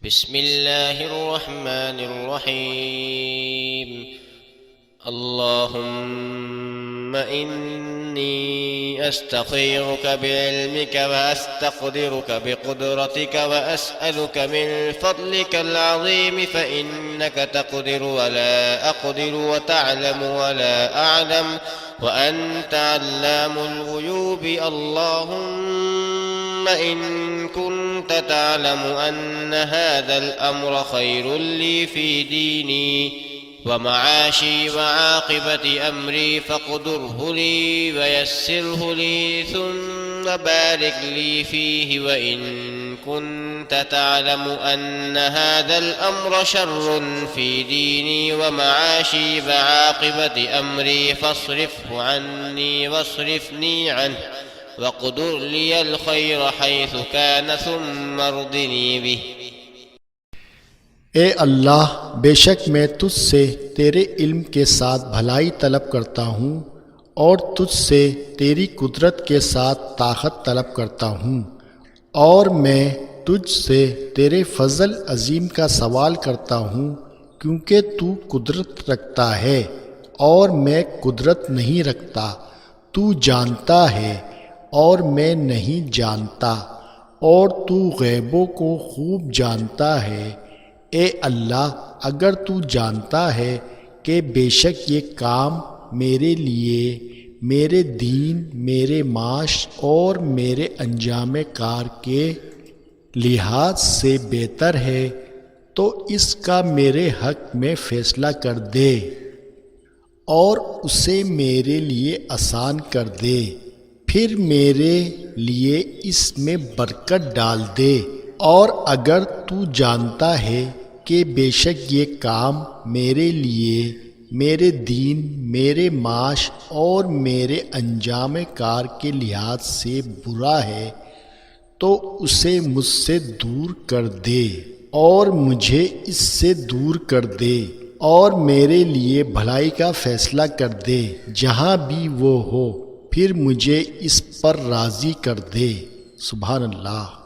بسم الله الرحمن الرحيم. اللهم إني أستخيرك بعلمك وأستقدرك بقدرتك وأسألك من فضلك العظيم فإنك تقدر ولا أقدر وتعلم ولا أعلم وأنت علام الغيوب. اللهم إن كنت تعلم أن هذا الأمر خير لي في ديني ومعاشي وعاقبة أمري فاقدره لي ويسره لي ثم بارك لي فيه، وإن كنت تعلم أن هذا الأمر شر في ديني ومعاشي وعاقبة أمري فاصرفه عني واصرفني عنه واقدر لي الخير حيث كان ثم ارضني به. اے اللہ، بے شک میں تجھ سے تیرے علم کے ساتھ بھلائی طلب کرتا ہوں اور تجھ سے تیری قدرت کے ساتھ طاقت طلب کرتا ہوں، اور میں تجھ سے تیرے فضل عظیم کا سوال کرتا ہوں، کیونکہ تو قدرت رکھتا ہے اور میں قدرت نہیں رکھتا، تو جانتا ہے اور میں نہیں جانتا، اور تو غیبوں کو خوب جانتا ہے۔ اے اللہ، اگر تو جانتا ہے کہ بے شک یہ کام میرے لیے، میرے دین، میرے معاش اور میرے انجام کار کے لحاظ سے بہتر ہے تو اس کا میرے حق میں فیصلہ کر دے اور اسے میرے لیے آسان کر دے، پھر میرے لیے اس میں برکت ڈال دے۔ اور اگر تو جانتا ہے کہ بے شک یہ کام میرے لیے، میرے دین، میرے معاش اور میرے انجام کار کے لحاظ سے برا ہے تو اسے مجھ سے دور کر دے اور مجھے اس سے دور کر دے، اور میرے لیے بھلائی کا فیصلہ کر دے جہاں بھی وہ ہو، پھر مجھے اس پر راضی کر دے۔ سبحان اللہ۔